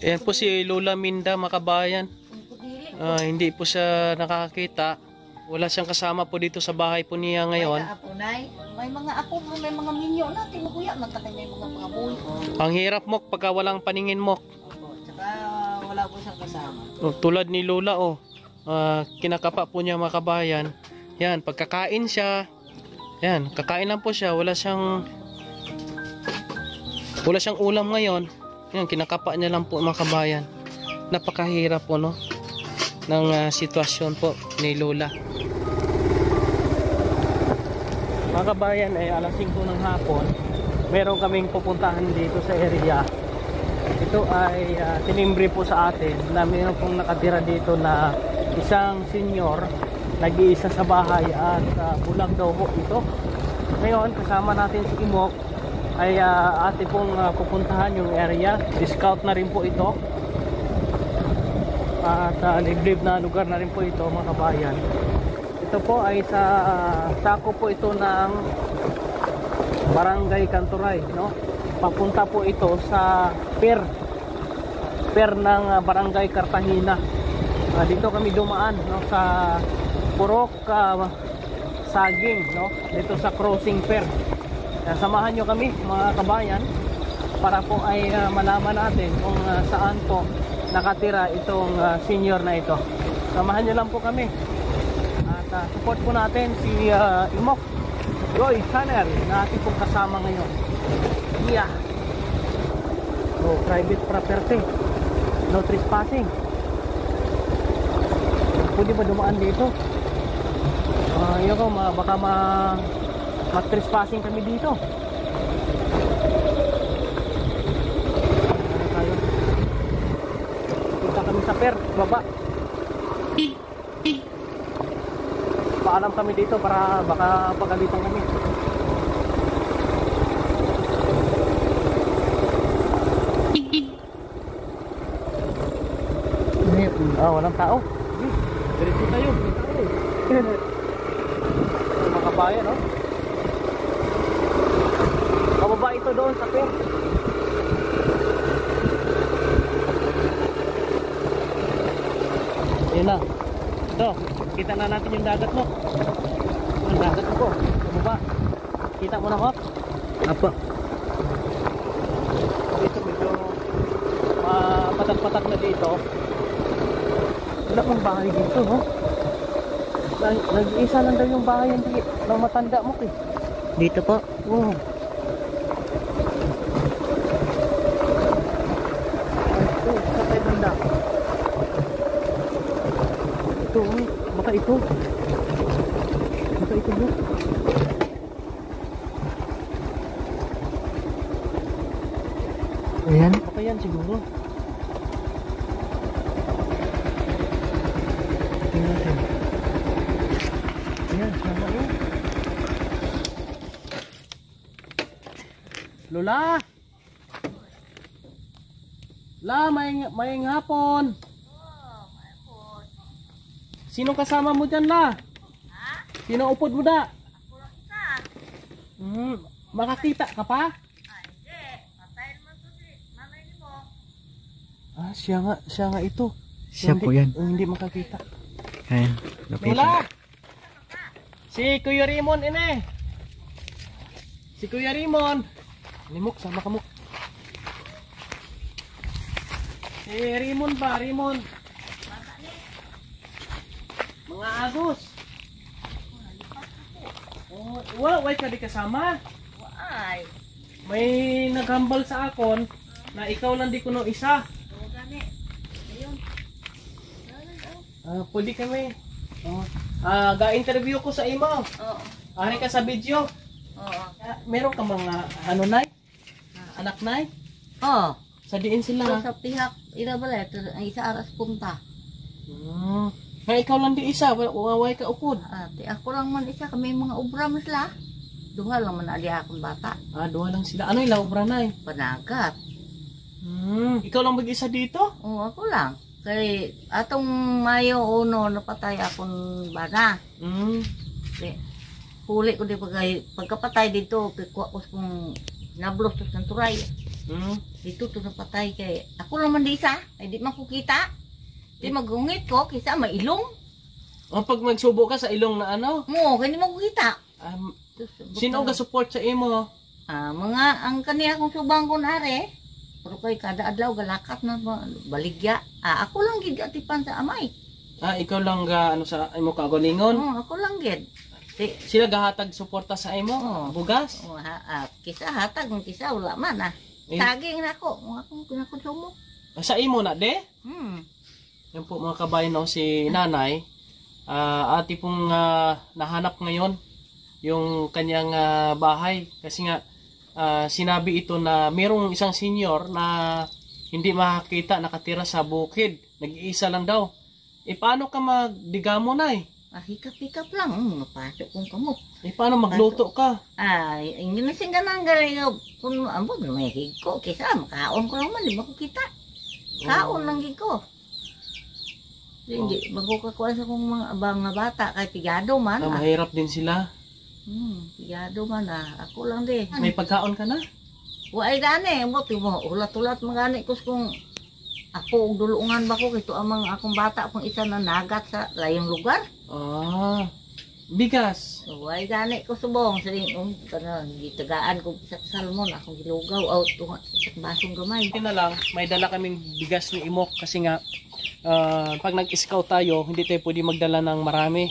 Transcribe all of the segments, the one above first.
Ayan po si Lola Minda, makabayan. Hindi po siya nakakakita. Wala siyang kasama po dito sa bahay po niya ngayon. May mga apo mo, may mga minyo na. Tinukuya, magkatay may mga pangaboy. Ang hirap mo pagka walang paningin mo. Opo, tsaka wala po siyang kasama. Tulad ni Lola, kinakapa po niya makabayan. Yan, pagkakain siya. Yan, kakain lang po siya. Wala siyang ulam ngayon. Yan, kinakapa niya lang po makabayan. Napakahirap po, no? Ng sitwasyon po ni Lola. Mga kabayan, ay alas 5 ng hapon, meron kaming pupuntahan dito sa area. Ito ay tinimbre po sa atin na meron pong nakatira dito na isang senior, nag-iisa sa bahay at bulag daw po ito. Ngayon kasama natin si Imok ay atin pong pupuntahan yung area. Discount na rin po ito at liblib na lugar na rin po ito, mga kabayan. Ito po ay sako po ito ng Barangay Kanturay, no? Papunta po ito sa pier ng Barangay Cartagena. Dito kami dumaan, no, sa Purok Saging, no? Dito sa crossing pier. Samahan nyo kami, mga kabayan, para po ay malaman natin kung saan po nakatira itong senior na ito. Samahan nyo lang po kami. Support po natin si Imok Joy Channel na ating pong kasama ngayon. Yeah. No private property, no trespassing. Pwede ba dumaan dito? Yun ko, baka mag-trespassing kami dito. Punta kami sa pier, baba. Paalam kami dito para baka pagalitan kami. Walang tao. Diretso tayo. Mga kabayan, no? Pababa ito doon sa pier. Ayun na. Ito, kita na natin yung dagat mo. Yung dagat mo po. Bumaba. Kita mo na, Hop? Apa? Dito medyo patak-patak na dito. Wala pang bahay dito, no? Nag-iisa lang daw yung bahay ng matanda mo, eh. Dito po? Oo. Ito, sa tayo banda. Ito, baka ito. Baka ito, bro. Ayan? Baka yan siguro. Ayan, sama yun. Lola! La, may hapon. Sino kasama mo dyan, La? Ha? Sino upod mo da? Ako lang isa. Makakita ka pa? Hindi. Patayin mo ito si mamay mo. Siya nga ito. Siya po yan. Hindi makakita. Ayan, Lola! Si Kuya Rimon, ine. Si Kuya Rimon. Limok, sama ka mo. Rimon ba? Rimon. Mga agos. Why ka di kasama? Why? May naghambal sa akon na ikaw lang di kuno isa. Ayun. Pwede kami. Ga-interview ko sa imo. Oo. Ari ka sa video. Oo. Meron ka mga nay? Anak nay? Oo. Sa diin sila. Sa pihak, ina bala, ang isa aras punta. Nga ikaw lang di isa, waway ka upod. Ate, ako lang man isa, kami mga ubram sila. Duha lang man ali akong bata. Duha lang sila. Ano yung laubra nay? Panagat. Ikaw lang mag-isa dito? Oo, ako lang. Kay atong Mayo 1 napatay akong bana. Huli ko di pagkapatay dito, pikuha ko kung nablos sa turay. Hmm. Dito to napatay kay ako naman di isa, ay di man ko kita. Di magungit ko kisa mailong. O pag magsubo ka sa ilong na ano, Mo, kay di mo ko kita. sino ga support sa imo? Mga ang kaniya kong subang ko nare. Pero kay kada adlaw galakat na baligya. Ako lang gid atipan sa amay. Ikaw lang ga ano sa imo kagalingon? Ako lang gid. Sila gahatag suporta sa imo? Bugas? Kisa hatag ng kisa wala man Saging na ako, akong kinakonsumo. Sa imo na de? Yan po mga kabayan, no, si nanay, ati pong nahanap ngayon yung kanyang bahay. Kasi nga, sinabi ito na mayroong isang senior na hindi makakita, nakatira sa bukid. Nag-iisa lang daw. Paano ka magdigamo na Hikap-hikap lang, mapasok kong kamot. Paano magluto ka? Hindi na sing ganang galing kung ambot may higko. Kisa, makaon ko lang man, di ba ko kita? Kaon lang higko. Hindi, magkukakuha sa kong mga abang nga bata, kay pigado man. Mahirap din sila. Pigado man ako lang di. May pagkaon ka na? Ay gani, mo ulat-ulat magani ko kung ako dulungan ba ko kito amang akong bata akong isa na nagat sa layong lugar. Bigas. Ay gani ko subong sa gitagaan ko sa salmon akong gilugaw out sa basong gamay. Na lang, may dala kaming bigas ni Imok kasi nga pag nag-scout tayo, hindi tayo pwede magdala ng marami.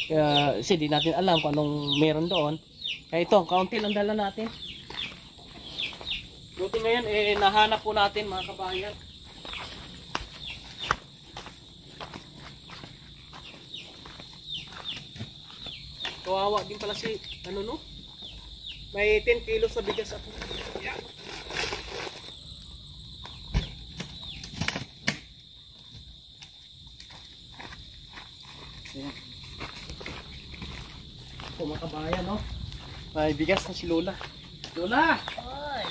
Kasi di natin alam kung anong meron doon. Kaya ito, kaunti lang dala natin. Buti ngayon, nahanap po natin mga kabayan. Kawawa din pala si, may 10 kilos sa bigas ako. Yeah. Mga kabayan, no? May bigas na si Lola. Lola! Oy!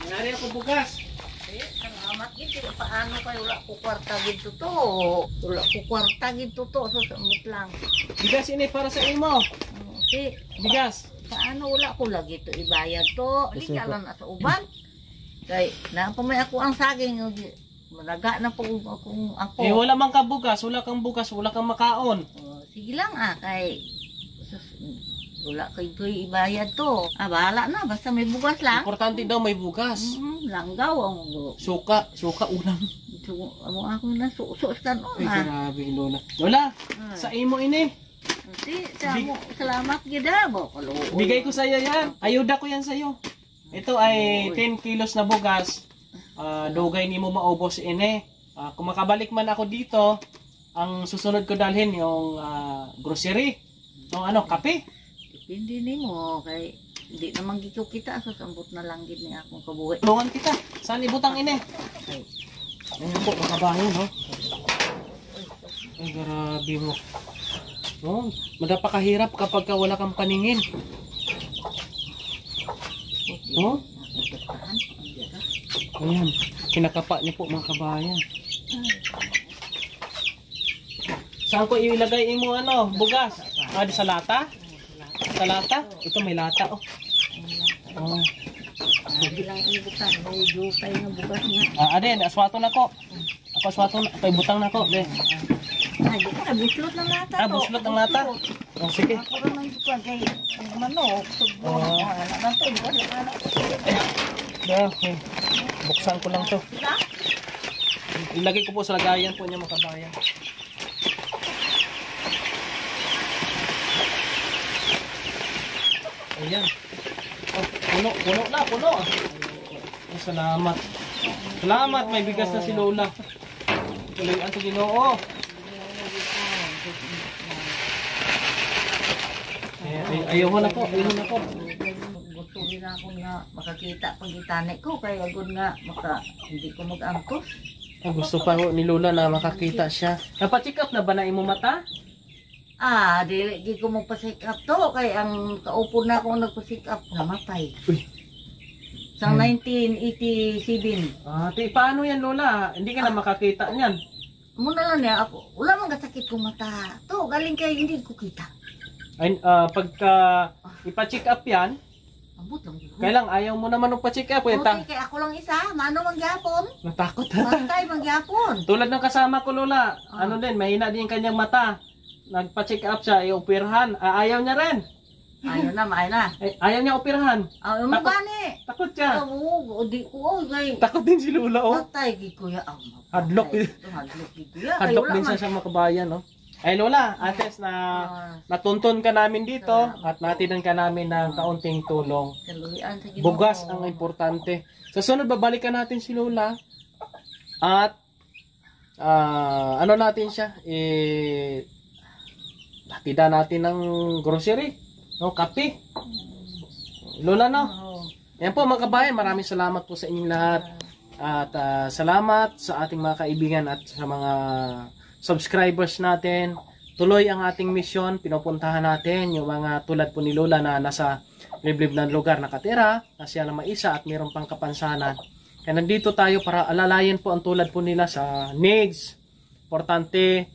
Nangyari ako bugas. Salamat gid paano kay wala ko kwarta gid to. Wala ko kwarta gid to so samot lang. Bigas ini para sa imo. Bigas. Paano wala ko lagi to ibayad to. Liga lang na sa uban. Kay napamay ako ang saging malaga na po akong ako. Wala man ka bugas, wala kang bugas, wala kang makaon. Sige lang kay wala kay ibayad to. Bahala na basta may bugas lang. Importante daw may bugas. Langgaw ang suka ulam. Ako na suso kan grabe Lola. Lola, sa imo ini. Salamat gid mo. Bigay ko sa iyo yan. Ayuda ko yan sa iyo. Ito ay 10 kilos na bugas. Dugay nimo maubos ini. Kung makabalik man ako dito, ang susunod ko dalhin yung grocery. Yung kape. Hindi nimo kay hindi naman gito kita so sambot na lang gid ni akong kabuhi. Tulungan kita. Saan ibutang ini? Ayun po mga kabayan, no? Ay grabe mo. No, madapakahirap kapag wala kang paningin. No? Ayan, kinakapa niyo po mga kabayan. Saan ko ilagay mo bugas? Di sa lata? Sa lata? Ito may lata Bilang ibutan, may dupay na bugas niya. Aden, aswato na ko. Ako aswato na, ako ibutang na ko. Buslot ng lata. Buslot ng lata? Sige. Ako naman ito kay manok. Okay. Buksan ko lang to. Ilagay ko po sa lagayan po niya mga kabayan. Ayan. Puno. Salamat. Salamat, may bigas na si Lola. Tuloyan sa Ginoo. Ayaw na po. Gusto nila ako nga makakita pag itane ko. Kaya agad nga hindi ko mag-angkos. Gusto pa ni Lola na makakita siya. Napacheck up na ba na imo mata? Di ko magpa-check up to. Kaya ang kaupo na ako nagpa-check up. Namatay. Uy. Sa 1987. Paano yan Lola? Hindi ka na makakita niyan. Muna lang niya ako. Wala mang kasakit kong mata. To, galing kay hindi ko kita. Pagka ipa-check up yan, Ambot lang. Kailang ayaw mo naman magpa-check up. Okay, kaya ako lang isa. Mano mangyapon? Natakot. Patay mangyapon. Tulad ng kasama ko, Lola. Ano din, mahina din yung kanyang mata. Nagpa-check up siya, i-operahan. Ayaw niya rin. Ayaw na, maayo na. Ayaw niya operahan. Ayaw mo gani. Takot siya. Oo, di ko. Takot din si Lola, oh. Patay, di kuya. Hadlok din. Hadlok di kuya. Hadlok din siya sa makabayan, no? Ay, Lola, ates na natuntun ka namin dito at natinan ka namin ng kaunting tulong. Kaluhian sa Ginoo. Bugas ang importante. Sa sunod, babalikan natin si Lola at ano natin siya, hatida natin ng grocery, no, kape. Lola, no? Yan po mga kabayan, maraming salamat po sa inyong lahat. At salamat sa ating mga kaibigan at sa mga subscribers natin. Tuloy ang ating mission, pinupuntahan natin yung mga tulad po ni Lola na nasa liblib na lugar nakatira, na siya na maisa at mayroon pang kapansanan. Kaya nandito tayo para alalayan po ang tulad po nila sa needs, importante,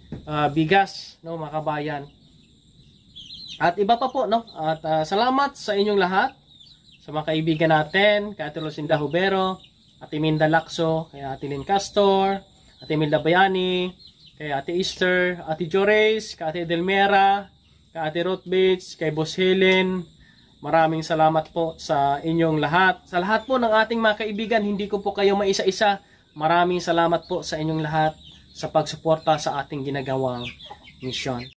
bigas, no, mga kabayan. At iba pa po, no? At salamat sa inyong lahat, sa mga kaibigan natin, kay Ate Lucinda Hubero, Ate Minda Lacso, kay Ate Lynn Castor, Ate Milda Bayani, kay Ate Easter, Ate Jores, kay Ate Delmera, kay Ate Ruth Bates, kay Boss Helen. Maraming salamat po sa inyong lahat. Sa lahat po ng ating mga kaibigan, hindi ko po kayo maisa-isa. Maraming salamat po sa inyong lahat sa pagsuporta sa ating ginagawang misyon.